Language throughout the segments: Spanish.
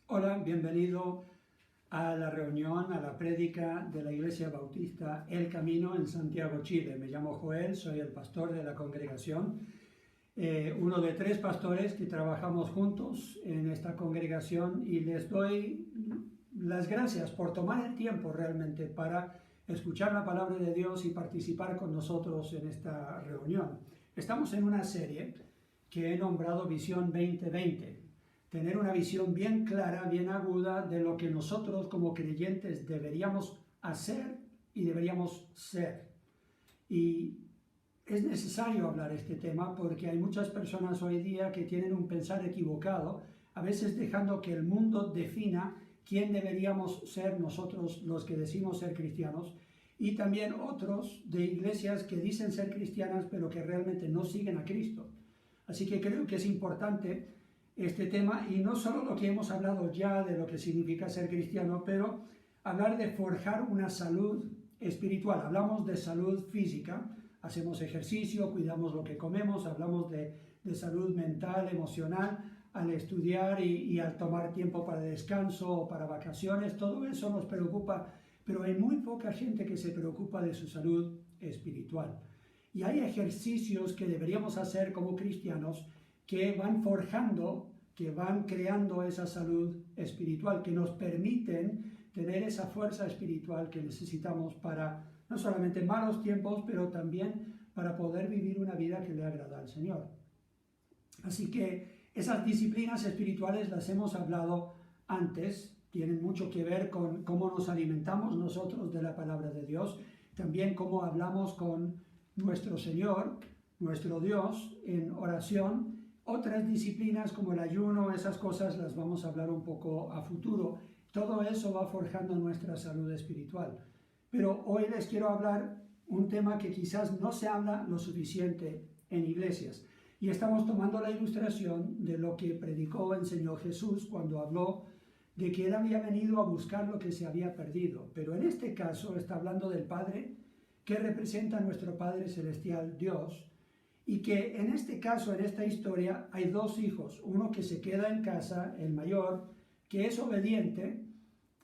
Hola, bienvenido a la reunión, a la prédica de la Iglesia Bautista El Camino en Santiago, Chile. Me llamo Joel, soy el pastor de la congregación, uno de 3 pastores que trabajamos juntos en esta congregación, y les doy las gracias por tomar el tiempo realmente para escuchar la palabra de Dios y participar con nosotros en esta reunión. Estamos en una serie que he nombrado Visión 2020. Tener una visión bien clara, bien aguda de lo que nosotros como creyentes deberíamos hacer y deberíamos ser. Y es necesario hablar este tema porque hay muchas personas hoy día que tienen un pensar equivocado, a veces dejando que el mundo defina quién deberíamos ser nosotros los que decimos ser cristianos, y también otros de iglesias que dicen ser cristianas pero que realmente no siguen a Cristo. Así que creo que es importante este tema, y no solo lo que hemos hablado ya de lo que significa ser cristiano, pero hablar de forjar una salud espiritual. Hablamos de salud física, hacemos ejercicio, cuidamos lo que comemos, hablamos de salud mental, emocional, al estudiar y al tomar tiempo para descanso o para vacaciones. Todo eso nos preocupa, pero hay muy poca gente que se preocupa de su salud espiritual. Y hay ejercicios que deberíamos hacer como cristianos que van forjando, que van creando esa salud espiritual, que nos permiten tener esa fuerza espiritual que necesitamos para no solamente malos tiempos, pero también para poder vivir una vida que le agrada al Señor. Así que esas disciplinas espirituales las hemos hablado antes, tienen mucho que ver con cómo nos alimentamos nosotros de la palabra de Dios, también cómo hablamos con nuestro Señor, nuestro Dios, en oración. Otras disciplinas como el ayuno, esas cosas las vamos a hablar un poco a futuro. Todo eso va forjando nuestra salud espiritual. Pero hoy les quiero hablar un tema que quizás no se habla lo suficiente en iglesias. Y estamos tomando la ilustración de lo que predicó o enseñó Jesús cuando habló de que Él había venido a buscar lo que se había perdido. Pero en este caso está hablando del Padre, que representa a nuestro Padre Celestial, Dios, y que en este caso, en esta historia, hay 2 hijos, uno que se queda en casa, el mayor, que es obediente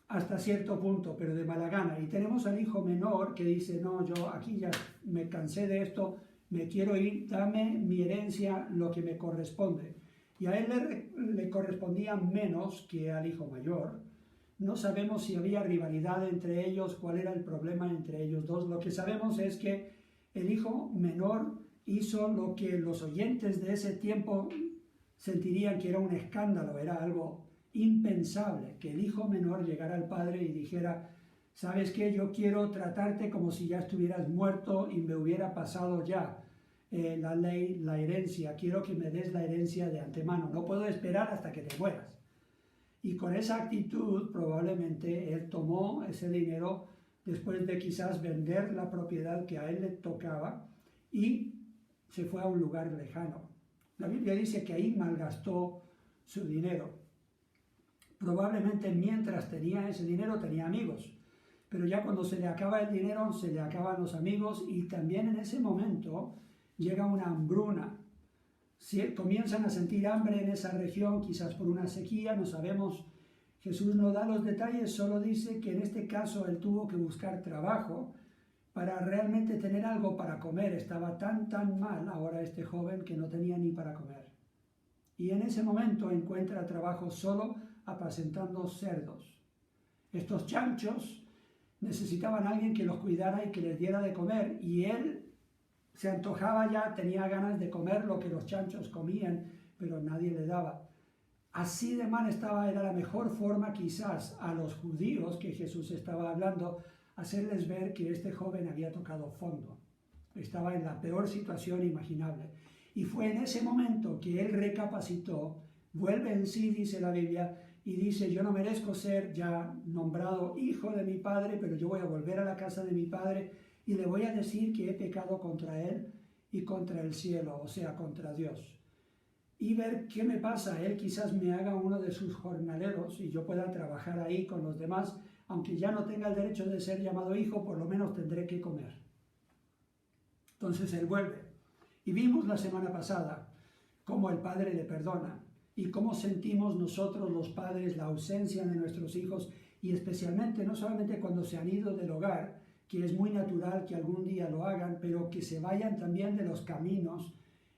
hasta cierto punto, pero de mala gana, y tenemos al hijo menor que dice, no, yo aquí ya me cansé de esto, me quiero ir, dame mi herencia, lo que me corresponde. Y a él le correspondía menos que al hijo mayor. No sabemos si había rivalidad entre ellos, cuál era el problema entre ellos dos. Lo que sabemos es que el hijo menor hizo lo que los oyentes de ese tiempo sentirían que era un escándalo, era algo impensable, que el hijo menor llegara al padre y dijera, ¿sabes qué? Yo quiero tratarte como si ya estuvieras muerto y me hubiera pasado ya la ley, la herencia, quiero que me des la herencia de antemano, no puedo esperar hasta que te mueras. Y con esa actitud probablemente él tomó ese dinero después de quizás vender la propiedad que a él le tocaba y se fue a un lugar lejano. La Biblia dice que ahí malgastó su dinero. Probablemente mientras tenía ese dinero tenía amigos, pero ya cuando se le acaba el dinero, se le acaban los amigos, y también en ese momento llega una hambruna. Comienzan a sentir hambre en esa región, quizás por una sequía, no sabemos. Jesús no da los detalles, solo dice que en este caso él tuvo que buscar trabajo para realmente tener algo para comer. Estaba tan mal ahora este joven que no tenía ni para comer. Y en ese momento encuentra trabajo solo apacentando cerdos. Estos chanchos necesitaban a alguien que los cuidara y que les diera de comer, y él se antojaba ya, tenía ganas de comer lo que los chanchos comían, pero nadie le daba. Así de mal estaba. Era la mejor forma quizás a los judíos que Jesús estaba hablando, hacerles ver que este joven había tocado fondo. Estaba en la peor situación imaginable. Y fue en ese momento que él recapacitó, vuelve en sí, dice la Biblia, y dice, yo no merezco ser ya nombrado hijo de mi padre, pero yo voy a volver a la casa de mi padre y le voy a decir que he pecado contra él y contra el cielo, o sea, contra Dios. Y ver qué me pasa. Él quizás me haga uno de sus jornaleros y yo pueda trabajar ahí con los demás. Aunque ya no tenga el derecho de ser llamado hijo, por lo menos tendré que comer. Entonces él vuelve. Y vimos la semana pasada cómo el padre le perdona. y cómo sentimos nosotros los padres la ausencia de nuestros hijos, y especialmente no solamente cuando se han ido del hogar, que es muy natural que algún día lo hagan, pero que se vayan también de los caminos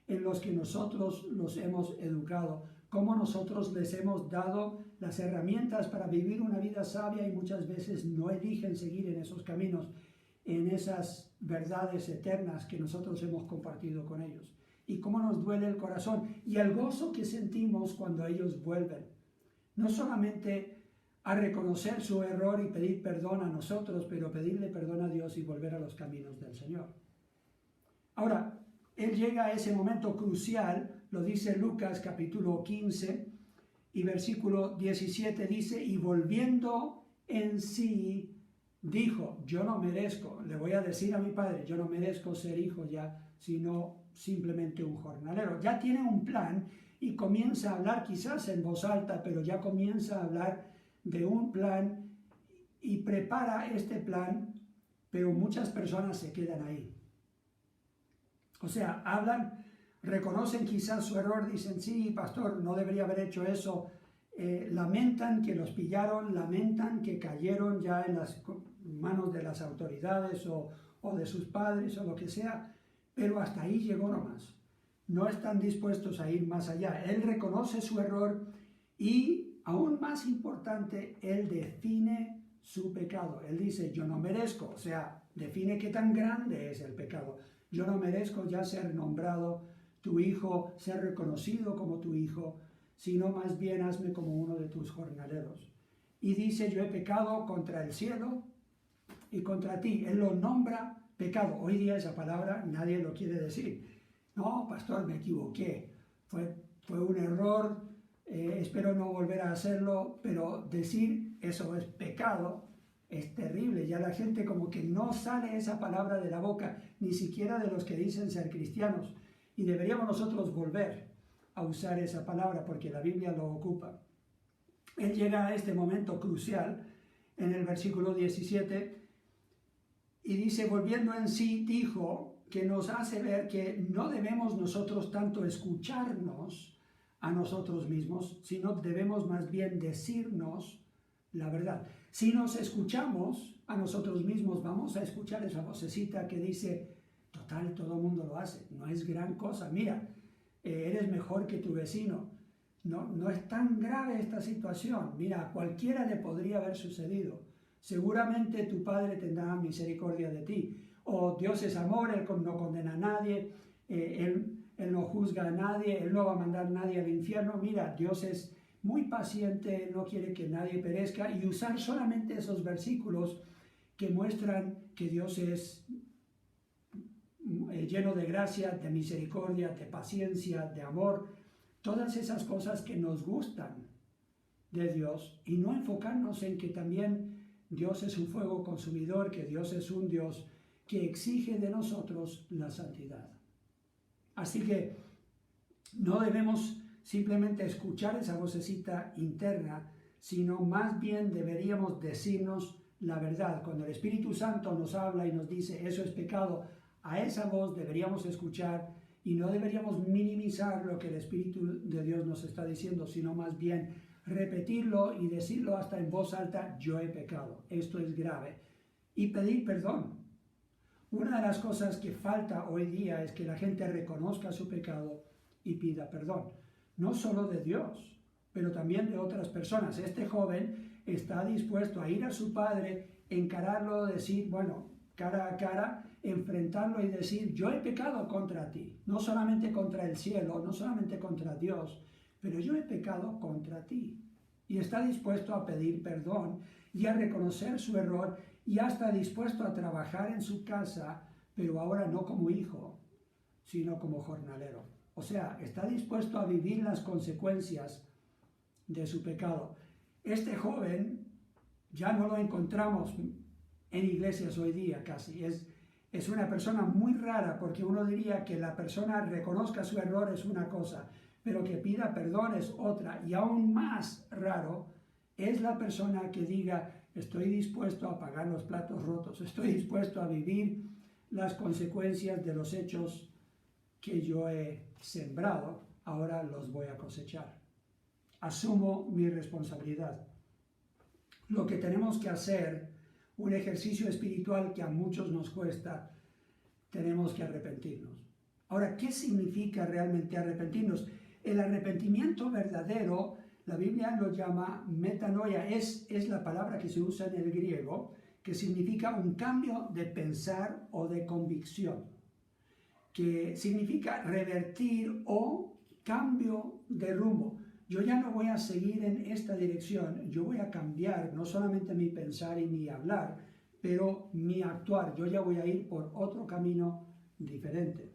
en los que nosotros los hemos educado, cómo nosotros les hemos dado las herramientas para vivir una vida sabia y muchas veces no eligen seguir en esos caminos, en esas verdades eternas que nosotros hemos compartido con ellos. Y cómo nos duele el corazón y el gozo que sentimos cuando ellos vuelven. No solamente a reconocer su error y pedir perdón a nosotros, pero pedirle perdón a Dios y volver a los caminos del Señor. Ahora, Él llega a ese momento crucial, lo dice Lucas capítulo 15 y versículo 17, dice, y volviendo en sí, dijo, yo no merezco, le voy a decir a mi padre, yo no merezco ser hijo ya, sino simplemente un jornalero. Ya tiene un plan y comienza a hablar quizás en voz alta, pero ya comienza a hablar de un plan y prepara este plan, pero muchas personas se quedan ahí. O sea, hablan, reconocen quizás su error, dicen, sí, pastor, no debería haber hecho eso, lamentan que los pillaron, lamentan que cayeron ya en las manos de las autoridades o de sus padres o lo que sea, pero hasta ahí llegó nomás. No están dispuestos a ir más allá. Él reconoce su error y, aún más importante, él define su pecado. Él dice, yo no merezco, o sea, define qué tan grande es el pecado. Yo no merezco ya ser nombrado tu hijo, ser reconocido como tu hijo, sino más bien hazme como uno de tus jornaleros. Y dice, yo he pecado contra el cielo y contra ti. Él lo nombra pecado. Hoy día esa palabra nadie lo quiere decir. No, pastor, me equivoqué. Fue un error, espero no volver a hacerlo, pero decir eso es pecado es terrible. Ya la gente como que no sale esa palabra de la boca, ni siquiera de los que dicen ser cristianos. Y deberíamos nosotros volver a usar esa palabra porque la Biblia lo ocupa. Él llega a este momento crucial en el versículo 17 y dice, volviendo en sí, dijo, que nos hace ver que no debemos nosotros tanto escucharnos a nosotros mismos, sino debemos más bien decirnos la verdad. Si nos escuchamos a nosotros mismos, vamos a escuchar esa vocecita que dice, total, todo el mundo lo hace, no es gran cosa, mira, eres mejor que tu vecino, no es tan grave esta situación, mira, a cualquiera le podría haber sucedido, seguramente tu Padre tendrá misericordia de ti, o Dios es amor, Él no condena a nadie, Él no juzga a nadie, Él no va a mandar a nadie al infierno, mira, Dios es muy paciente, no quiere que nadie perezca, y usar solamente esos versículos que muestran que Dios es lleno de gracia, de misericordia, de paciencia, de amor, todas esas cosas que nos gustan de Dios, y no enfocarnos en que también Dios es un fuego consumidor, que Dios es un Dios que exige de nosotros la santidad. Así que no debemos simplemente escuchar esa vocecita interna, sino más bien deberíamos decirnos la verdad. Cuando el Espíritu Santo nos habla y nos dice eso es pecado, a esa voz deberíamos escuchar y no deberíamos minimizar lo que el Espíritu de Dios nos está diciendo, sino más bien repetirlo y decirlo hasta en voz alta, yo he pecado, esto es grave, y pedir perdón. Una de las cosas que falta hoy día es que la gente reconozca su pecado y pida perdón, no solo de Dios, pero también de otras personas. Este joven está dispuesto a ir a su padre, encararlo, decir, bueno, cara a cara, enfrentarlo y decir, yo he pecado contra ti, no solamente contra el cielo, no solamente contra Dios, pero yo he pecado contra ti. Y está dispuesto a pedir perdón y a reconocer su error y hasta dispuesto a trabajar en su casa, pero ahora no como hijo, sino como jornalero. O sea, está dispuesto a vivir las consecuencias de su pecado. Este joven ya no lo encontramos en iglesias hoy día casi. Es una persona muy rara porque uno diría que la persona reconozca su error es una cosa, pero que pida perdón es otra. Y aún más raro es la persona que diga, estoy dispuesto a pagar los platos rotos, estoy dispuesto a vivir las consecuencias de los hechos que yo he sembrado, ahora los voy a cosechar. asumo mi responsabilidad. Lo que tenemos que hacer, un ejercicio espiritual que a muchos nos cuesta, tenemos que arrepentirnos. Ahora, ¿qué significa realmente arrepentirnos? El arrepentimiento verdadero, la Biblia lo llama metanoia, es la palabra que se usa en el griego, que significa un cambio de pensar o de convicción, que significa revertir o cambio de rumbo. Yo ya no voy a seguir en esta dirección, yo voy a cambiar no solamente mi pensar y mi hablar, pero mi actuar. Yo ya voy a ir por otro camino diferente.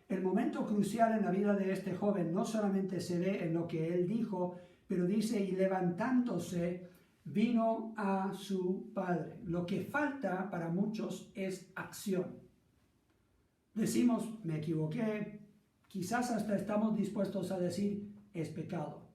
El momento crucial en la vida de este joven no solamente se ve en lo que él dijo, pero dice, y levantándose, vino a su padre. Lo que falta para muchos es acción. Decimos, me equivoqué, quizás hasta estamos dispuestos a decir, es pecado,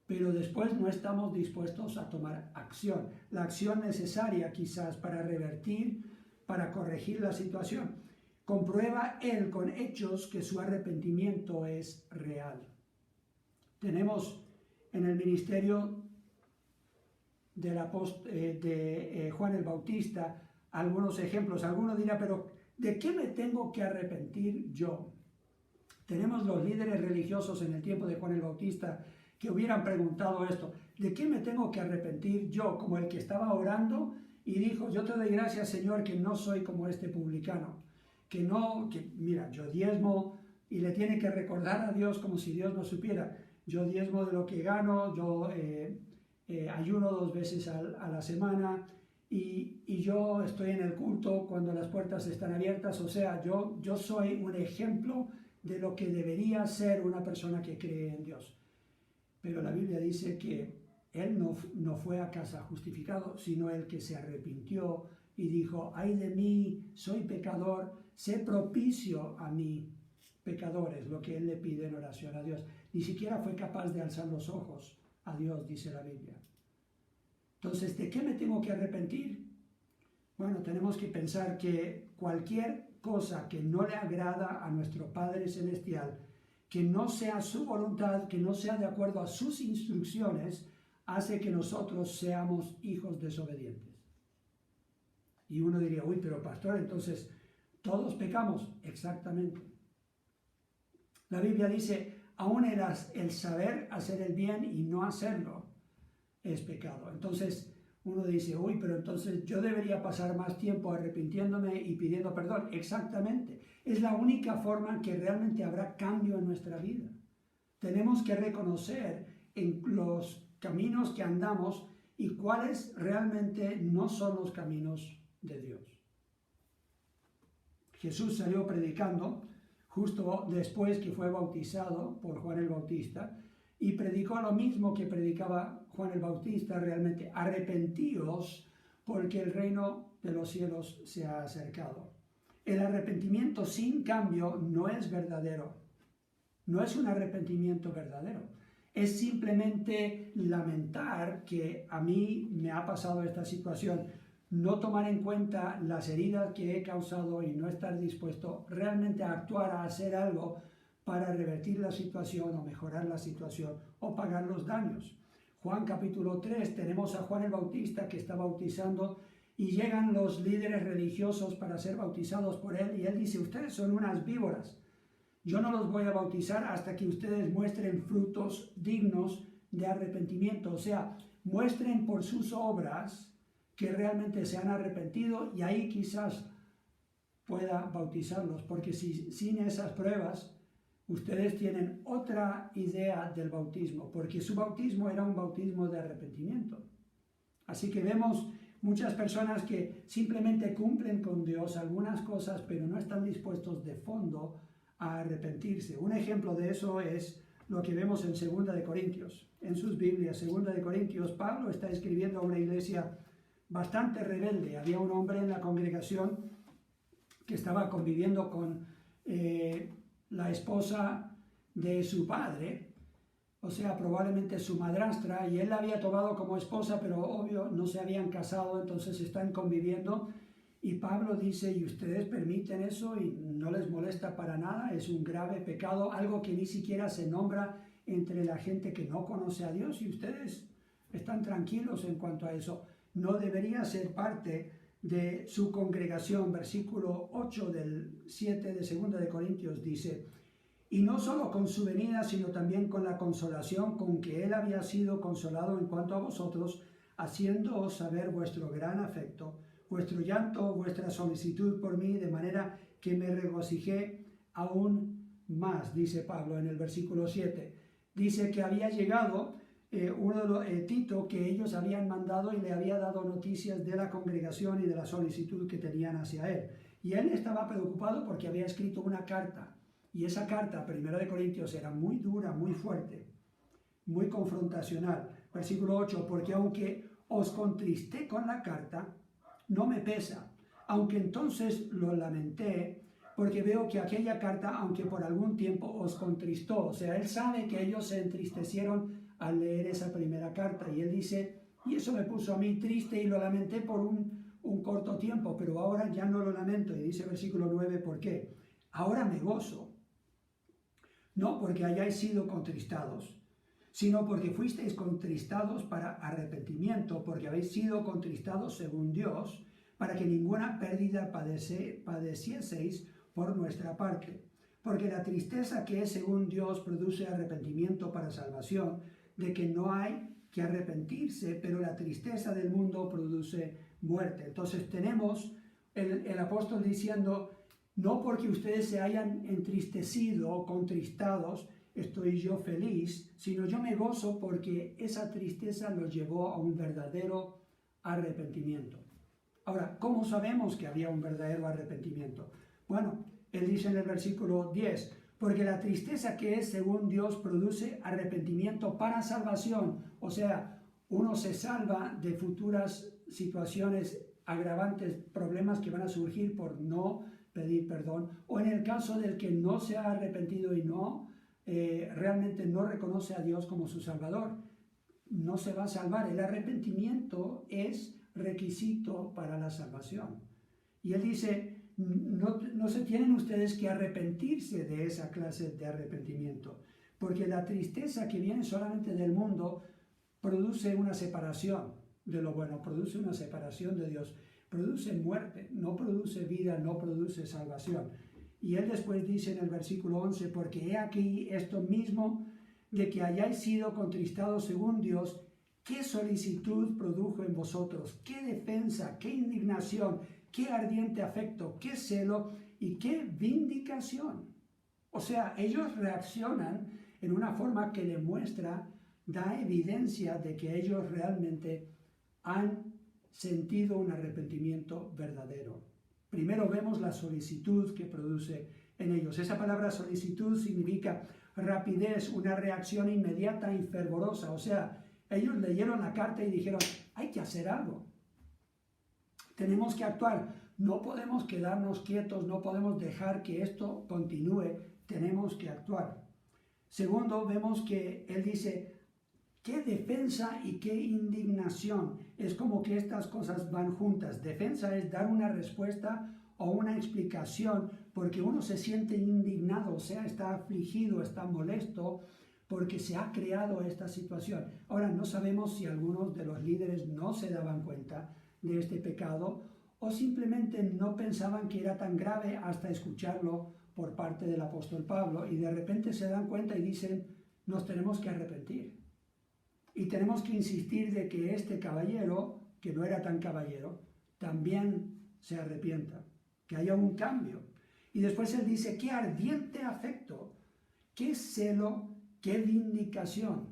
pero después no estamos dispuestos a tomar acción. La acción necesaria quizás para revertir, para corregir la situación. Comprueba él con hechos que su arrepentimiento es real. Tenemos en el ministerio de Juan el Bautista algunos ejemplos. Alguno dirá, pero ¿de qué me tengo que arrepentir yo? Tenemos los líderes religiosos en el tiempo de Juan el Bautista que hubieran preguntado esto, ¿de qué me tengo que arrepentir yo? Como el que estaba orando y dijo, yo te doy gracias, Señor, que no soy como este publicano, mira, yo diezmo, y le tiene que recordar a Dios como si Dios no supiera, yo diezmo de lo que gano, yo ayuno 2 veces a la semana, y yo estoy en el culto cuando las puertas están abiertas, o sea, yo soy un ejemplo de lo que debería ser una persona que cree en Dios. Pero la Biblia dice que él no fue a casa justificado, sino el que se arrepintió y dijo, ay de mí, soy pecador, sé propicio a mí, pecadores, lo que él le pide en oración a Dios. Ni siquiera fue capaz de alzar los ojos a Dios, dice la Biblia. Entonces, ¿de qué me tengo que arrepentir? Bueno, tenemos que pensar que cualquier cosa que no le agrada a nuestro Padre Celestial, que no sea su voluntad, que no sea de acuerdo a sus instrucciones, hace que nosotros seamos hijos desobedientes. Y uno diría, uy, pero pastor, entonces, ¿todos pecamos? Exactamente. La Biblia dice, aún el saber hacer el bien y no hacerlo es pecado. Entonces, uno dice, uy, pero entonces yo debería pasar más tiempo arrepintiéndome y pidiendo perdón. Exactamente. Es la única forma en que realmente habrá cambio en nuestra vida. Tenemos que reconocer en los caminos que andamos y cuáles realmente no son los caminos de Dios. Jesús salió predicando justo después que fue bautizado por Juan el Bautista y predicó lo mismo que predicaba Juan el Bautista realmente. Arrepentíos porque el reino de los cielos se ha acercado. El arrepentimiento sin cambio no es verdadero. No es un arrepentimiento verdadero. Es simplemente lamentar que a mí me ha pasado esta situación, no tomar en cuenta las heridas que he causado y no estar dispuesto realmente a actuar, a hacer algo para revertir la situación o mejorar la situación o pagar los daños. Juan capítulo 3, tenemos a Juan el Bautista que está bautizando y llegan los líderes religiosos para ser bautizados por él y él dice, ustedes son unas víboras. Yo no los voy a bautizar hasta que ustedes muestren frutos dignos de arrepentimiento. O sea, muestren por sus obras que realmente se han arrepentido y ahí quizás pueda bautizarlos. Porque sin esas pruebas, ustedes tienen otra idea del bautismo. Porque su bautismo era un bautismo de arrepentimiento. Así que vemos muchas personas que simplemente cumplen con Dios algunas cosas, pero no están dispuestos de fondo a arrepentirse. Un ejemplo de eso es lo que vemos en 2 de Corintios. En sus Biblias, 2 de Corintios, Pablo está escribiendo a una iglesia bastante rebelde. Había un hombre en la congregación que estaba conviviendo con la esposa de su padre, o sea, probablemente su madrastra, y él la había tomado como esposa, pero obvio no se habían casado, entonces están conviviendo. Y Pablo dice, ¿y ustedes permiten eso y no les molesta para nada? Es un grave pecado, algo que ni siquiera se nombra entre la gente que no conoce a Dios y ustedes están tranquilos en cuanto a eso. No debería ser parte de su congregación. Versículo 8 del 7 de 2 de Corintios dice: y no solo con su venida, sino también con la consolación con que él había sido consolado en cuanto a vosotros, haciéndoos saber vuestro gran afecto, vuestro llanto, vuestra solicitud por mí, de manera que me regocijé aún más, dice Pablo en el versículo 7. Dice que había llegado Tito, que ellos habían mandado, y le había dado noticias de la congregación y de la solicitud que tenían hacia él. Y él estaba preocupado porque había escrito una carta. Y esa carta, 1 de Corintios, era muy dura, muy fuerte, muy confrontacional. Versículo 8, porque aunque os contristé con la carta, no me pesa, aunque entonces lo lamenté, porque veo que aquella carta, aunque por algún tiempo os contristó, o sea, él sabe que ellos se entristecieron al leer esa primera carta, y él dice, y eso me puso a mí triste y lo lamenté por un corto tiempo, pero ahora ya no lo lamento. Y dice versículo 9, ¿por qué? Ahora me gozo, no porque hayáis sido contristados, sino porque fuisteis contristados para arrepentimiento, porque habéis sido contristados según Dios, para que ninguna pérdida padecieseis por nuestra parte. Porque la tristeza que es según Dios produce arrepentimiento para salvación, de que no hay que arrepentirse, pero la tristeza del mundo produce muerte. Entonces tenemos el apóstol diciendo, no porque ustedes se hayan entristecido o contristados, estoy yo feliz, sino yo me gozo porque esa tristeza los llevó a un verdadero arrepentimiento. Ahora, ¿cómo sabemos que había un verdadero arrepentimiento? Bueno, él dice en el versículo 10, porque la tristeza que es según Dios produce arrepentimiento para salvación. O sea, uno se salva de futuras situaciones agravantes, problemas que van a surgir por no pedir perdón, o en el caso del que no se ha arrepentido y realmente no reconoce a Dios como su Salvador, no se va a salvar. El arrepentimiento es requisito para la salvación. Y él dice, no se tienen ustedes que arrepentirse de esa clase de arrepentimiento, porque la tristeza que viene solamente del mundo produce una separación de lo bueno, produce una separación de Dios, produce muerte, no produce vida, no produce salvación. Y él después dice en el versículo 11, porque he aquí esto mismo de que hayáis sido contristados según Dios, qué solicitud produjo en vosotros, qué defensa, qué indignación, qué ardiente afecto, qué celo y qué vindicación. O sea, ellos reaccionan en una forma que demuestra, da evidencia de que ellos realmente han sentido un arrepentimiento verdadero. Primero vemos la solicitud que produce en ellos. Esa palabra solicitud significa rapidez, una reacción inmediata y fervorosa. O sea, ellos leyeron la carta y dijeron, hay que hacer algo. Tenemos que actuar. No podemos quedarnos quietos, no podemos dejar que esto continúe. Tenemos que actuar. Segundo, vemos que él dice, qué defensa y qué indignación. Es como que estas cosas van juntas. Defensa es dar una respuesta o una explicación porque uno se siente indignado, o sea, está afligido, está molesto porque se ha creado esta situación. Ahora, no sabemos si algunos de los líderes no se daban cuenta de este pecado o simplemente no pensaban que era tan grave hasta escucharlo por parte del apóstol Pablo y de repente se dan cuenta y dicen, nos tenemos que arrepentir. Y tenemos que insistir de que este caballero, que no era tan caballero, también se arrepienta, que haya un cambio. Y después él dice, qué ardiente afecto, qué celo, qué vindicación.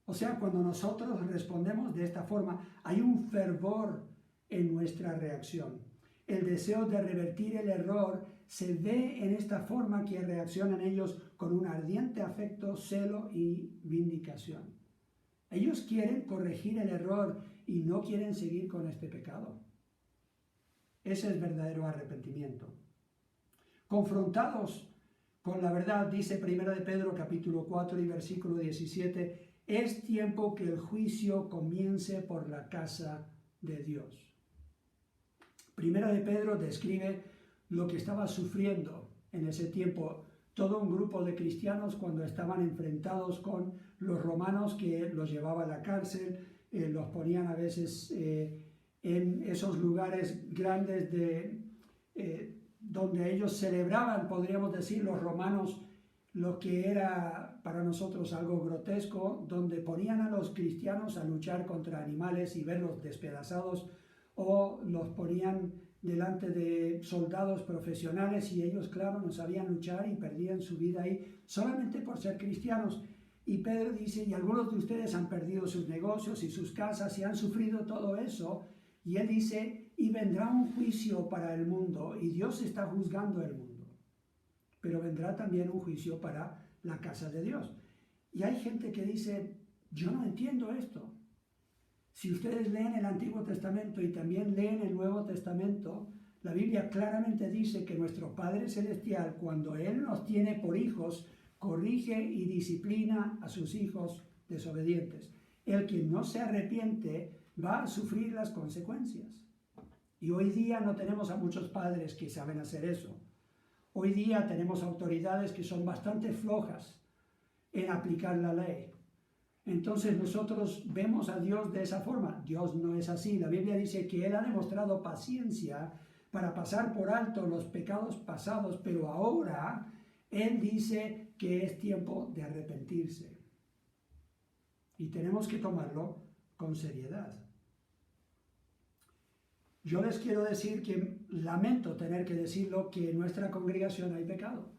O sea, cuando nosotros respondemos de esta forma, hay un fervor en nuestra reacción. El deseo de revertir el error se ve en esta forma que reaccionan ellos con un ardiente afecto, celo y vindicación. Ellos quieren corregir el error y no quieren seguir con este pecado. Ese es verdadero arrepentimiento. Confrontados con la verdad, dice 1 de Pedro capítulo 4 y versículo 17, es tiempo que el juicio comience por la casa de Dios. 1 de Pedro describe lo que estaba sufriendo en ese tiempo todo un grupo de cristianos cuando estaban enfrentados con los romanos que los llevaban a la cárcel, los ponían a veces en esos lugares grandes donde ellos celebraban, podríamos decir, los romanos, lo que era para nosotros algo grotesco, donde ponían a los cristianos a luchar contra animales y verlos despedazados, o los ponían delante de soldados profesionales y ellos, claro, no sabían luchar y perdían su vida ahí solamente por ser cristianos. Y Pedro dice, y algunos de ustedes han perdido sus negocios y sus casas y han sufrido todo eso. Y él dice, y vendrá un juicio para el mundo, y Dios está juzgando el mundo. Pero vendrá también un juicio para la casa de Dios. Y hay gente que dice, yo no entiendo esto. Si ustedes leen el Antiguo Testamento y también leen el Nuevo Testamento, la Biblia claramente dice que nuestro Padre Celestial, cuando Él nos tiene por hijos, corrige y disciplina a sus hijos desobedientes. El que no se arrepiente va a sufrir las consecuencias. Y hoy día no tenemos a muchos padres que saben hacer eso. Hoy día tenemos autoridades que son bastante flojas en aplicar la ley. Entonces nosotros vemos a Dios de esa forma. Dios no es así. La Biblia dice que Él ha demostrado paciencia para pasar por alto los pecados pasados, pero ahora Él dice que es tiempo de arrepentirse. Y tenemos que tomarlo con seriedad. Yo les quiero decir que lamento tener que decirlo, que en nuestra congregación hay pecado.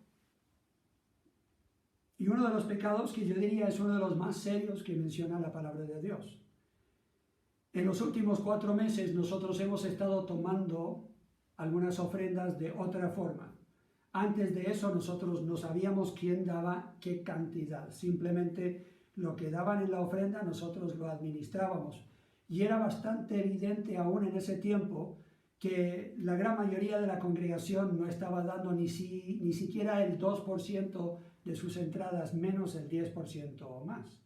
Y uno de los pecados que yo diría es uno de los más serios que menciona la palabra de Dios. En los últimos 4 meses nosotros hemos estado tomando algunas ofrendas de otra forma. Antes de eso nosotros no sabíamos quién daba qué cantidad. Simplemente lo que daban en la ofrenda nosotros lo administrábamos. Y era bastante evidente aún en ese tiempo que la gran mayoría de la congregación no estaba dando ni siquiera el 2% de sus entradas, menos el 10% o más.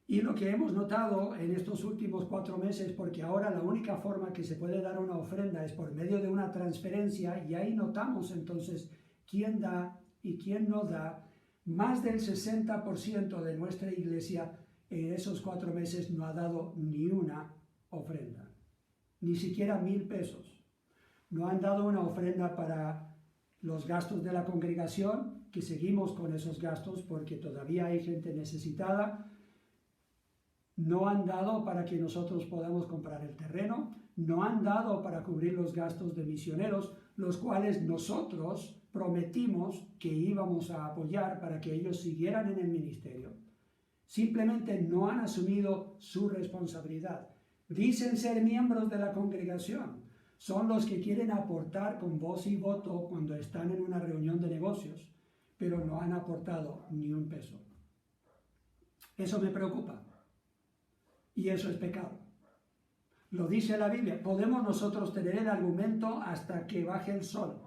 Y lo que hemos notado en estos últimos 4 meses, porque ahora la única forma que se puede dar una ofrenda es por medio de una transferencia, y ahí notamos entonces quién da y quién no da. Más del 60% de nuestra iglesia en esos 4 meses no ha dado ni una ofrenda, ni siquiera 1,000 pesos. No han dado una ofrenda para los gastos de la congregación, que seguimos con esos gastos porque todavía hay gente necesitada. No han dado para que nosotros podamos comprar el terreno. No han dado para cubrir los gastos de misioneros, los cuales nosotros prometimos que íbamos a apoyar para que ellos siguieran en el ministerio. Simplemente no han asumido su responsabilidad. Dicen ser miembros de la congregación. Son los que quieren aportar con voz y voto cuando están en una reunión de negocios, pero no han aportado ni un peso. Eso me preocupa. Y eso es pecado. Lo dice la Biblia. Podemos nosotros tener el argumento hasta que baje el sol,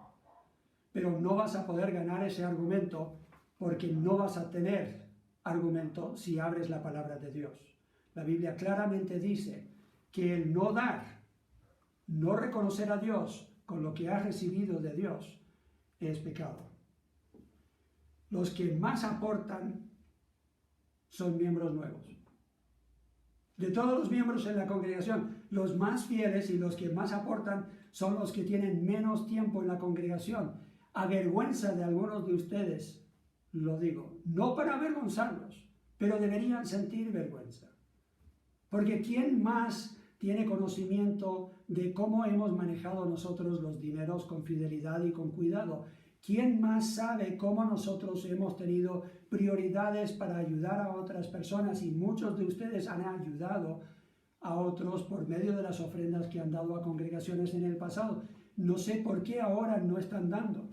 pero no vas a poder ganar ese argumento porque no vas a tener argumento si abres la palabra de Dios. La Biblia claramente dice que el no dar, no reconocer a Dios con lo que has recibido de Dios es pecado. Los que más aportan son miembros nuevos. De todos los miembros en la congregación, los más fieles y los que más aportan son los que tienen menos tiempo en la congregación. A vergüenza de algunos de ustedes, lo digo, no para avergonzarlos, pero deberían sentir vergüenza. Porque ¿quién más tiene conocimiento de cómo hemos manejado nosotros los dineros con fidelidad y con cuidado? ¿Quién más sabe cómo nosotros hemos tenido prioridades para ayudar a otras personas? Y muchos de ustedes han ayudado a otros por medio de las ofrendas que han dado a congregaciones en el pasado. No sé por qué ahora no están dando.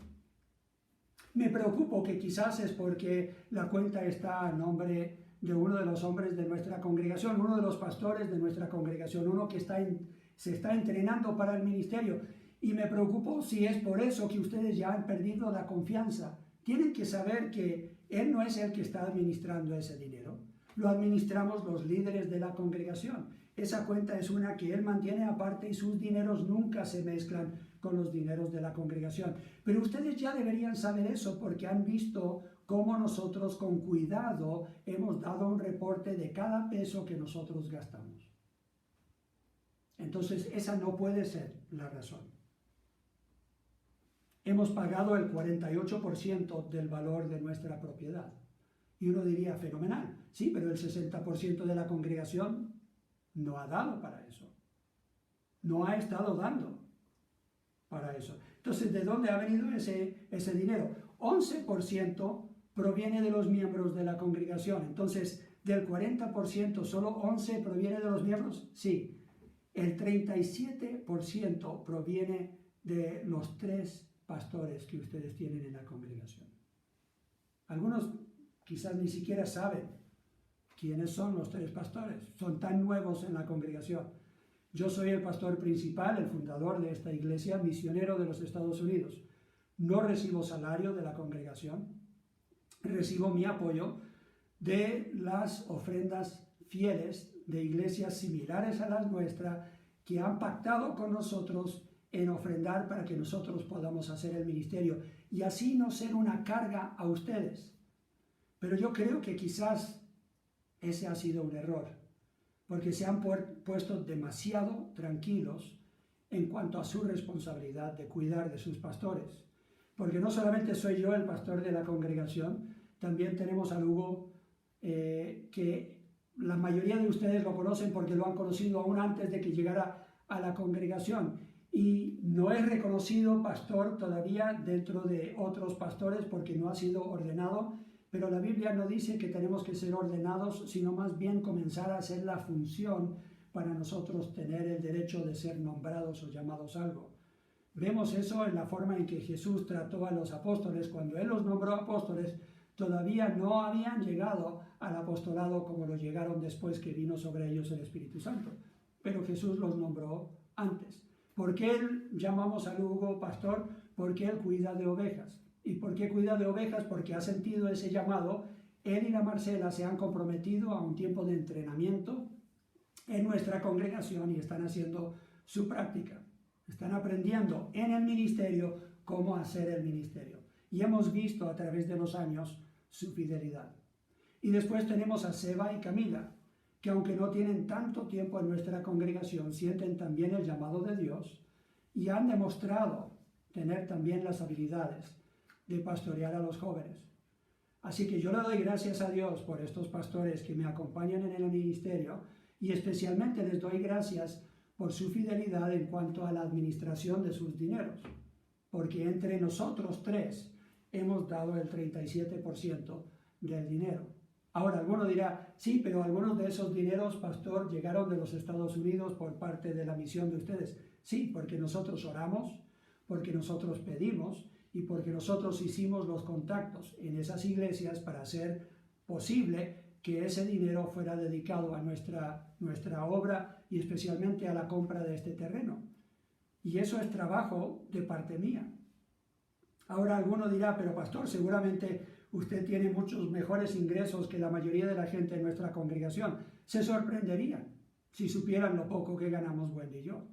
Me preocupo que quizás es porque la cuenta está a nombre de uno de los hombres de nuestra congregación, uno de los pastores de nuestra congregación, uno que se está entrenando para el ministerio. Y me preocupo si es por eso que ustedes ya han perdido la confianza. Tienen que saber que él no es el que está administrando ese dinero. Lo administramos los líderes de la congregación. Esa cuenta es una que él mantiene aparte y sus dineros nunca se mezclan con los dineros de la congregación. Pero ustedes ya deberían saber eso porque han visto cómo nosotros con cuidado hemos dado un reporte de cada peso que nosotros gastamos. Entonces, esa no puede ser la razón. Hemos pagado el 48% del valor de nuestra propiedad. Y uno diría, fenomenal, sí, pero el 60% de la congregación no ha dado para eso. No ha estado dando para eso. Entonces, ¿de dónde ha venido ese dinero? 11% proviene de los miembros de la congregación. Entonces, del 40%, ¿solo 11 proviene de los miembros? Sí. El 37% proviene de los 3 pastores que ustedes tienen en la congregación. Algunos quizás ni siquiera saben quiénes son los 3 pastores. Son tan nuevos en la congregación. Yo soy el pastor principal, el fundador de esta iglesia, misionero de los Estados Unidos. No recibo salario de la congregación. Recibo mi apoyo de las ofrendas fieles de iglesias similares a las nuestras que han pactado con nosotros en ofrendar para que nosotros podamos hacer el ministerio y así no ser una carga a ustedes. Pero yo creo que quizás ese ha sido un error, porque se han puesto demasiado tranquilos en cuanto a su responsabilidad de cuidar de sus pastores. Porque no solamente soy yo el pastor de la congregación, también tenemos a Hugo, que la mayoría de ustedes lo conocen porque lo han conocido aún antes de que llegara a la congregación. Y no es reconocido pastor todavía dentro de otros pastores porque no ha sido ordenado, pero la Biblia no dice que tenemos que ser ordenados, sino más bien comenzar a hacer la función para nosotros tener el derecho de ser nombrados o llamados algo. Vemos eso en la forma en que Jesús trató a los apóstoles. Cuando Él los nombró apóstoles, todavía no habían llegado al apostolado como lo llegaron después que vino sobre ellos el Espíritu Santo. Pero Jesús los nombró antes. ¿Por qué llamamos a Hugo pastor? Porque él cuida de ovejas. ¿Y por qué cuida de ovejas? Porque ha sentido ese llamado. Él y la Marcela se han comprometido a un tiempo de entrenamiento en nuestra congregación y están haciendo su práctica. Están aprendiendo en el ministerio cómo hacer el ministerio. Y hemos visto a través de los años su fidelidad. Y después tenemos a Seba y Camila, que aunque no tienen tanto tiempo en nuestra congregación, sienten también el llamado de Dios y han demostrado tener también las habilidades de pastorear a los jóvenes. Así que yo le doy gracias a Dios por estos pastores que me acompañan en el ministerio y especialmente les doy gracias por su fidelidad en cuanto a la administración de sus dineros, porque entre nosotros 3 hemos dado el 37% del dinero. Ahora, alguno dirá, sí, pero algunos de esos dineros, pastor, llegaron de los Estados Unidos por parte de la misión de ustedes. Sí, porque nosotros oramos, porque nosotros pedimos y porque nosotros hicimos los contactos en esas iglesias para hacer posible que ese dinero fuera dedicado a nuestra obra y especialmente a la compra de este terreno. Y eso es trabajo de parte mía. Ahora alguno dirá, pero pastor, seguramente usted tiene muchos mejores ingresos que la mayoría de la gente en nuestra congregación. Se sorprenderían si supieran lo poco que ganamos Wendy y yo.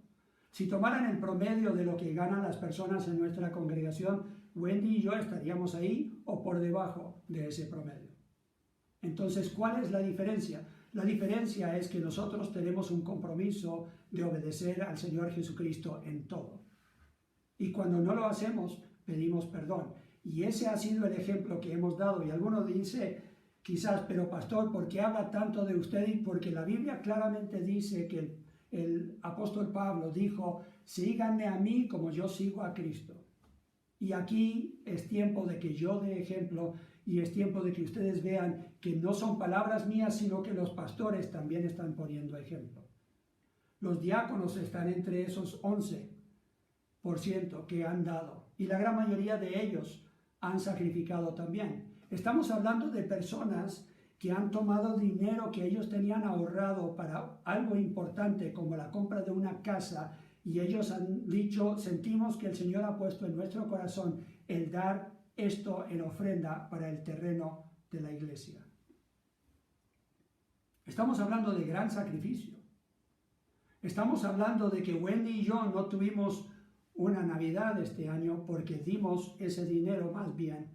Si tomaran el promedio de lo que ganan las personas en nuestra congregación, Wendy y yo estaríamos ahí o por debajo de ese promedio. Entonces, ¿cuál es la diferencia? La diferencia es que nosotros tenemos un compromiso de obedecer al Señor Jesucristo en todo. Y cuando no lo hacemos, pedimos perdón. Y ese ha sido el ejemplo que hemos dado. Y alguno dice, quizás, pero pastor, ¿por qué habla tanto de usted? Porque la Biblia claramente dice que el apóstol Pablo dijo, síganme a mí como yo sigo a Cristo. Y aquí es tiempo de que yo dé ejemplo y es tiempo de que ustedes vean que no son palabras mías, sino que los pastores también están poniendo ejemplo. Los diáconos están entre esos 11% que han dado y la gran mayoría de ellos han sacrificado también. Estamos hablando de personas que han tomado dinero que ellos tenían ahorrado para algo importante como la compra de una casa y ellos han dicho, sentimos que el Señor ha puesto en nuestro corazón el dar esto en ofrenda para el terreno de la iglesia. Estamos hablando de gran sacrificio. Estamos hablando de que Wendy y yo no tuvimos una Navidad este año porque dimos ese dinero más bien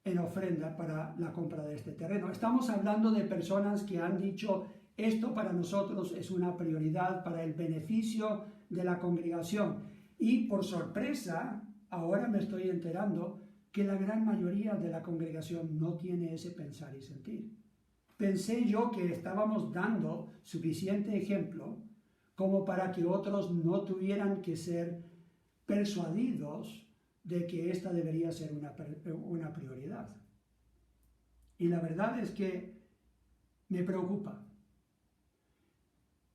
en ofrenda para la compra de este terreno. Estamos hablando de personas que han dicho, esto para nosotros es una prioridad para el beneficio de la congregación. Y por sorpresa, ahora me estoy enterando que la gran mayoría de la congregación no tiene ese pensar y sentir. Pensé yo que estábamos dando suficiente ejemplo como para que otros no tuvieran que ser persuadidos de que esta debería ser una prioridad. Y la verdad es que me preocupa.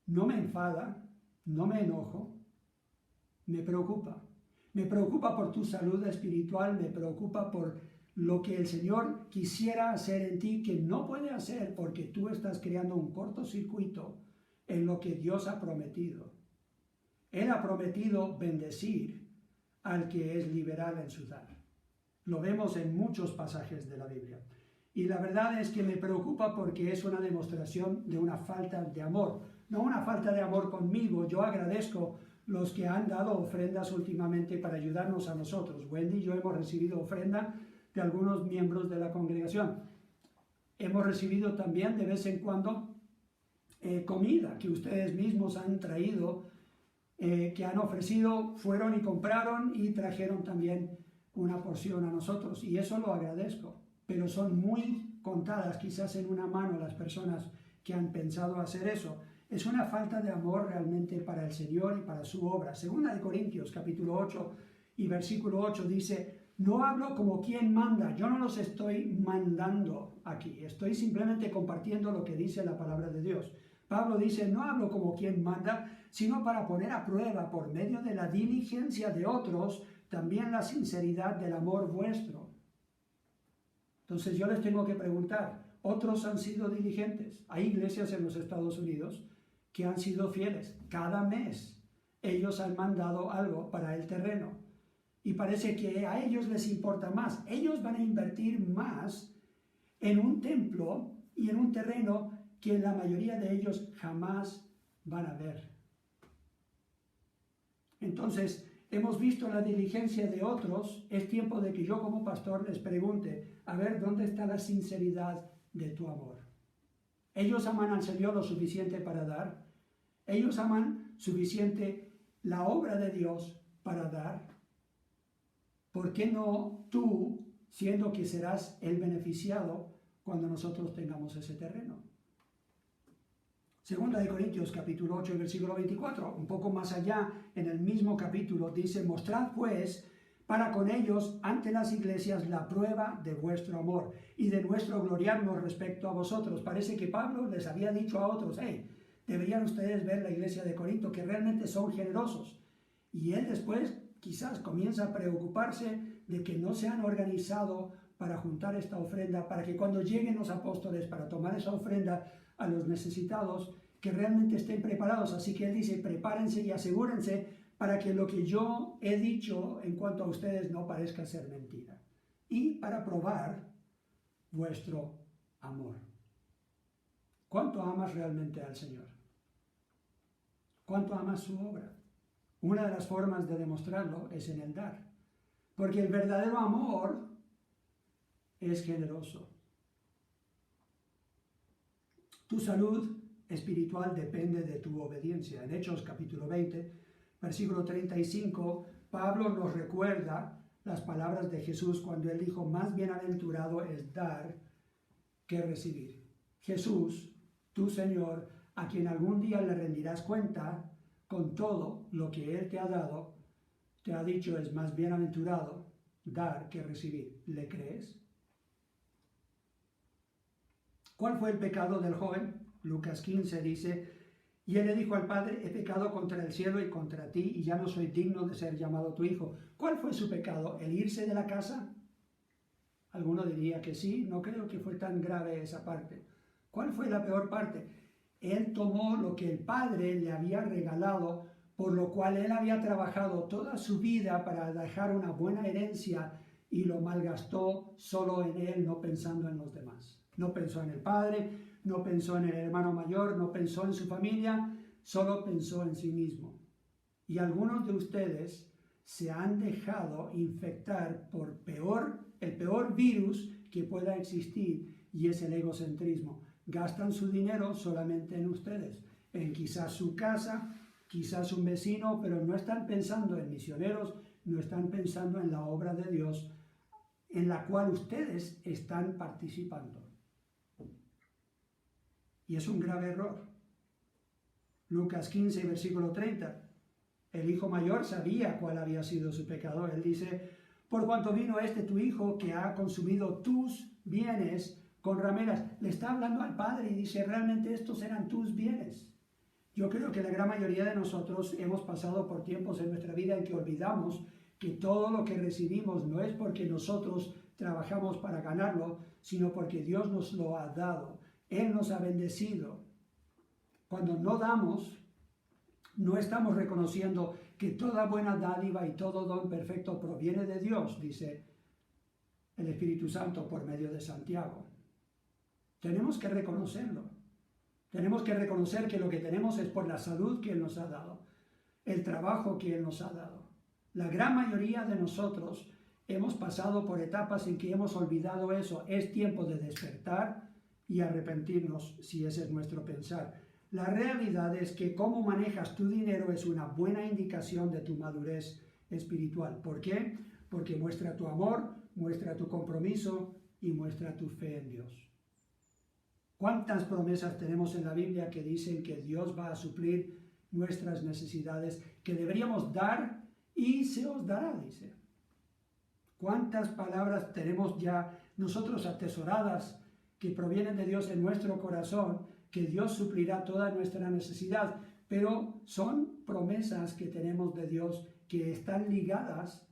No me enfada, no me enojo, me preocupa. Me preocupa por tu salud espiritual, me preocupa por lo que el Señor quisiera hacer en ti que no puede hacer porque tú estás creando un cortocircuito en lo que Dios ha prometido. Él ha prometido bendecir al que es liberal en su dar. Lo vemos en muchos pasajes de la Biblia. Y la verdad es que me preocupa porque es una demostración de una falta de amor. No una falta de amor conmigo. Yo agradezco los que han dado ofrendas últimamente para ayudarnos a nosotros. Wendy y yo hemos recibido ofrenda de algunos miembros de la congregación. Hemos recibido también de vez en cuando comida que ustedes mismos han traído, que han ofrecido, fueron y compraron y trajeron también una porción a nosotros. Y eso lo agradezco. Pero son muy contadas, quizás en una mano, las personas que han pensado hacer eso. Es una falta de amor realmente para el Señor y para su obra. Segunda de Corintios, capítulo 8 y versículo 8 dice, no hablo como quien manda, yo no los estoy mandando aquí, estoy simplemente compartiendo lo que dice la palabra de Dios. Pablo dice, no hablo como quien manda, sino para poner a prueba por medio de la diligencia de otros, también la sinceridad del amor vuestro. Entonces yo les tengo que preguntar, ¿otros han sido diligentes? Hay iglesias en los Estados Unidos que han sido fieles. Cada mes ellos han mandado algo para el terreno. Y parece que a ellos les importa más. Ellos van a invertir más en un templo y en un terreno que la mayoría de ellos jamás van a ver. Entonces, hemos visto la diligencia de otros. Es tiempo de que yo como pastor les pregunte, a ver, ¿dónde está la sinceridad de tu amor? Ellos aman al Señor lo suficiente para dar. Ellos aman suficiente la obra de Dios para dar. ¿Por qué no tú, siendo que serás el beneficiado cuando nosotros tengamos ese terreno? Segunda de Corintios, capítulo 8, versículo 24, un poco más allá, en el mismo capítulo, dice, mostrad pues para con ellos ante las iglesias la prueba de vuestro amor y de nuestro gloriarnos respecto a vosotros. Parece que Pablo les había dicho a otros, hey, deberían ustedes ver la iglesia de Corinto, que realmente son generosos. Y él después quizás comienza a preocuparse de que no se han organizado para juntar esta ofrenda, para que cuando lleguen los apóstoles para tomar esa ofrenda a los necesitados, que realmente estén preparados. Así que él dice, prepárense y asegúrense para que lo que yo he dicho en cuanto a ustedes no parezca ser mentira. Y para probar vuestro amor. ¿Cuánto amas realmente al Señor? ¿Cuánto amas su obra? Una de las formas de demostrarlo es en el dar. Porque el verdadero amor es generoso. Tu salud espiritual depende de tu obediencia. En Hechos capítulo 20, versículo 35, Pablo nos recuerda las palabras de Jesús cuando él dijo, más bienaventurado es dar que recibir. Jesús, tu Señor, a quien algún día le rendirás cuenta con todo lo que Él te ha dado, te ha dicho es más bienaventurado dar que recibir. ¿Le crees? ¿Cuál fue el pecado del joven? Lucas 15 dice, y él le dijo al padre, he pecado contra el cielo y contra ti, y ya no soy digno de ser llamado tu hijo. ¿Cuál fue su pecado? ¿El irse de la casa? Alguno diría que sí, no creo que fue tan grave esa parte. ¿Cuál fue la peor parte? Él tomó lo que el padre le había regalado, por lo cual él había trabajado toda su vida para dejar una buena herencia y lo malgastó solo en él, no pensando en los demás. No pensó en el padre, no pensó en el hermano mayor, no pensó en su familia, solo pensó en sí mismo. Y algunos de ustedes se han dejado infectar por el peor virus que pueda existir, y es el egocentrismo. Gastan su dinero solamente en ustedes, en quizás su casa, quizás un vecino, pero no están pensando en misioneros, no están pensando en la obra de Dios en la cual ustedes están participando. Y es un grave error. Lucas 15, versículo 30. El hijo mayor sabía cuál había sido su pecado. Él dice, por cuanto vino tu hijo que ha consumido tus bienes con rameras. Le está hablando al padre y dice, realmente estos eran tus bienes. Yo creo que la gran mayoría de nosotros hemos pasado por tiempos en nuestra vida en que olvidamos que todo lo que recibimos no es porque nosotros trabajamos para ganarlo, sino porque Dios nos lo ha dado. Él nos ha bendecido. Cuando no damos, no estamos reconociendo que toda buena dádiva y todo don perfecto proviene de Dios, dice el Espíritu Santo por medio de Santiago. Tenemos que reconocerlo. Tenemos que reconocer que lo que tenemos es por la salud que Él nos ha dado, el trabajo que Él nos ha dado. La gran mayoría de nosotros hemos pasado por etapas en que hemos olvidado eso. Es tiempo de despertar y arrepentirnos si ese es nuestro pensar. La realidad es que cómo manejas tu dinero es una buena indicación de tu madurez espiritual. ¿Por qué? Porque muestra tu amor, muestra tu compromiso y muestra tu fe en Dios. ¿Cuántas promesas tenemos en la Biblia que dicen que Dios va a suplir nuestras necesidades, que deberíamos dar y se os dará, dice? ¿Cuántas palabras tenemos ya nosotros atesoradas que provienen de Dios en nuestro corazón, que Dios suplirá toda nuestra necesidad? Pero son promesas que tenemos de Dios que están ligadas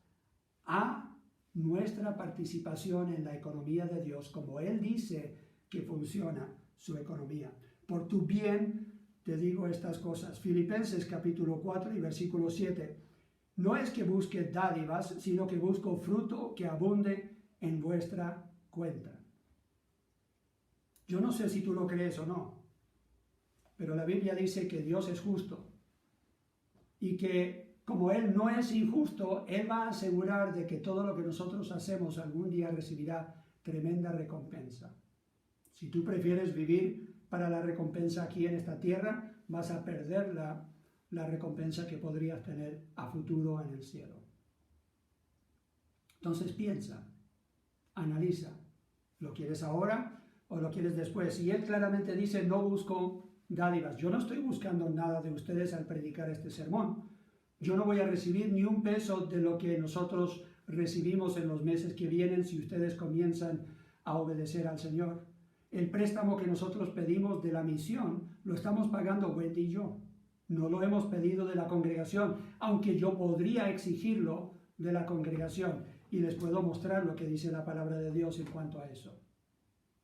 a nuestra participación en la economía de Dios, como Él dice que funciona su economía. Por tu bien te digo estas cosas. Filipenses capítulo 4 y versículo 7. No es que busque dádivas, sino que busco fruto que abunde en vuestra cuenta. Yo no sé si tú lo crees o no, pero la Biblia dice que Dios es justo y que como Él no es injusto, Él va a asegurar de que todo lo que nosotros hacemos algún día recibirá tremenda recompensa. Si tú prefieres vivir para la recompensa aquí en esta tierra, vas a perder la recompensa que podrías tener a futuro en el cielo. Entonces piensa, analiza, ¿lo quieres ahora o lo quieres después? Y Él claramente dice, no busco dádivas. Yo no estoy buscando nada de ustedes al predicar este sermón. Yo no voy a recibir ni un peso de lo que nosotros recibimos en los meses que vienen si ustedes comienzan a obedecer al Señor. El préstamo que nosotros pedimos de la misión lo estamos pagando Wendy y yo. No lo hemos pedido de la congregación, aunque yo podría exigirlo de la congregación. Y les puedo mostrar lo que dice la palabra de Dios en cuanto a eso.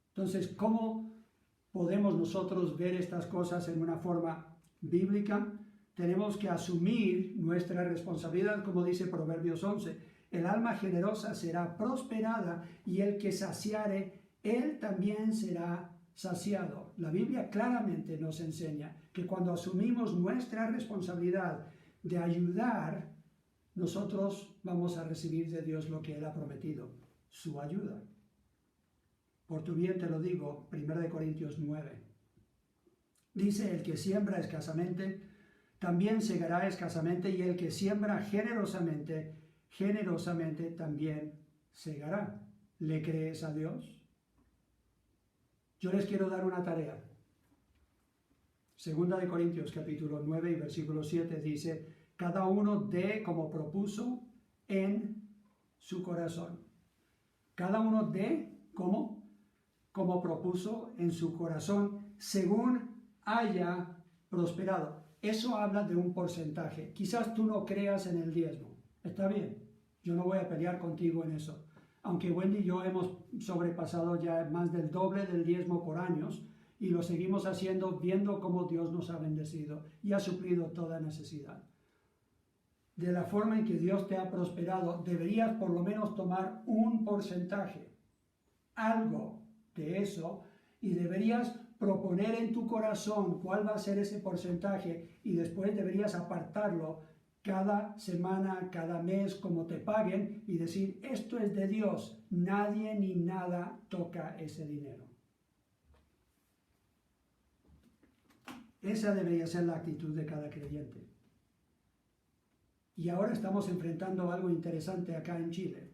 Entonces, ¿cómo podemos nosotros ver estas cosas en una forma bíblica? Tenemos que asumir nuestra responsabilidad, como dice Proverbios 11. El alma generosa será prosperada y el que saciare, él también será saciado. La Biblia claramente nos enseña que cuando asumimos nuestra responsabilidad de ayudar, nosotros vamos a recibir de Dios lo que Él ha prometido, su ayuda. Por tu bien te lo digo, 1 Corintios 9. Dice, el que siembra escasamente, también segará escasamente, y el que siembra generosamente, generosamente también segará. ¿Le crees a Dios? Yo les quiero dar una tarea. 2 Corintios capítulo 9 y versículo 7 dice, cada uno dé como propuso en su corazón. Cada uno dé como propuso en su corazón, según haya prosperado. Eso habla de un porcentaje. Quizás tú no creas en el diezmo. Está bien, yo no voy a pelear contigo en eso. Aunque Wendy y yo hemos sobrepasado ya más del doble del diezmo por años y lo seguimos haciendo viendo cómo Dios nos ha bendecido y ha suplido toda necesidad. De la forma en que Dios te ha prosperado, deberías por lo menos tomar un porcentaje, algo de eso, y deberías proponer en tu corazón cuál va a ser ese porcentaje y después deberías apartarlo cada semana, cada mes, como te paguen, y decir, esto es de Dios, nadie ni nada toca ese dinero. Esa debería ser la actitud de cada creyente. Y ahora estamos enfrentando algo interesante acá en Chile.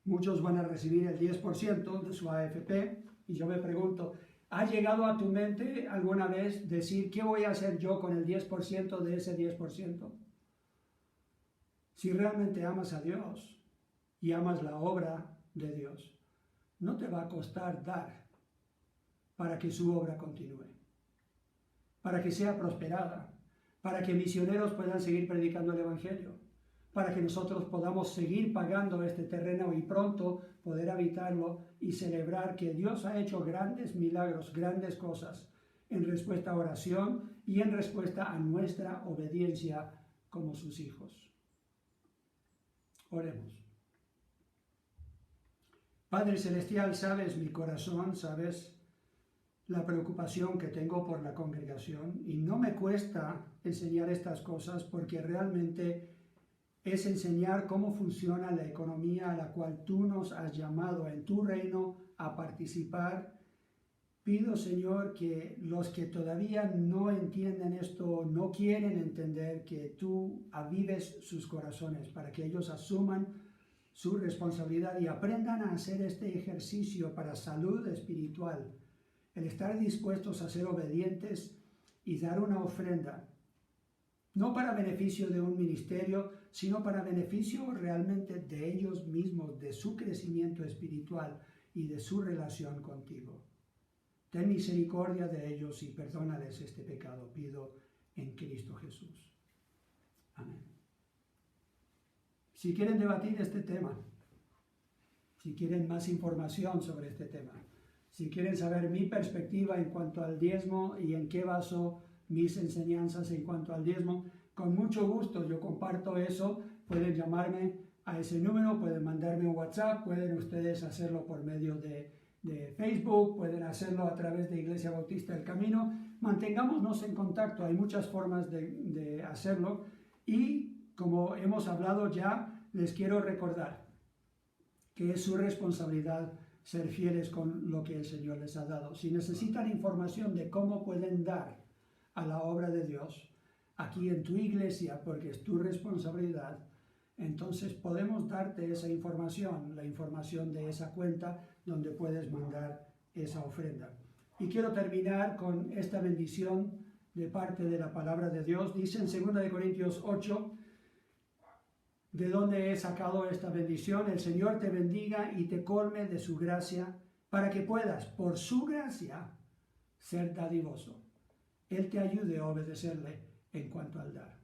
Muchos van a recibir el 10% de su AFP, y yo me pregunto, ¿ha llegado a tu mente alguna vez decir, ¿qué voy a hacer yo con el 10% de ese 10%? Si realmente amas a Dios y amas la obra de Dios, no te va a costar dar para que su obra continúe, para que sea prosperada, para que misioneros puedan seguir predicando el Evangelio, para que nosotros podamos seguir pagando este terreno y pronto poder habitarlo y celebrar que Dios ha hecho grandes milagros, grandes cosas en respuesta a oración y en respuesta a nuestra obediencia como sus hijos. Oremos. Padre Celestial, sabes mi corazón, sabes la preocupación que tengo por la congregación, y no me cuesta enseñar estas cosas porque realmente es enseñar cómo funciona la economía a la cual tú nos has llamado en tu reino a participar. Pido, Señor, que los que todavía no entienden esto, no quieren entender, que tú avives sus corazones para que ellos asuman su responsabilidad y aprendan a hacer este ejercicio para salud espiritual, el estar dispuestos a ser obedientes y dar una ofrenda, no para beneficio de un ministerio, sino para beneficio realmente de ellos mismos, de su crecimiento espiritual y de su relación contigo. Ten misericordia de ellos y perdónales este pecado, pido en Cristo Jesús. Amén. Si quieren debatir este tema, si quieren más información sobre este tema, si quieren saber mi perspectiva en cuanto al diezmo y en qué baso mis enseñanzas en cuanto al diezmo, con mucho gusto yo comparto eso. Pueden llamarme a ese número, pueden mandarme un WhatsApp, pueden ustedes hacerlo por medio de Facebook, pueden hacerlo a través de Iglesia Bautista del Camino. Mantengámonos en contacto, hay muchas formas de hacerlo, y como hemos hablado ya, les quiero recordar que es su responsabilidad ser fieles con lo que el Señor les ha dado. Si necesitan información de cómo pueden dar a la obra de Dios aquí en tu iglesia, porque es tu responsabilidad, entonces podemos darte esa información, la información de esa cuenta donde puedes mandar esa ofrenda. Y quiero terminar con esta bendición de parte de la palabra de Dios. Dice en 2 Corintios 8, ¿de dónde he sacado esta bendición? El Señor te bendiga y te colme de su gracia, para que puedas, por su gracia, ser dadivoso. Él te ayude a obedecerle en cuanto al dar.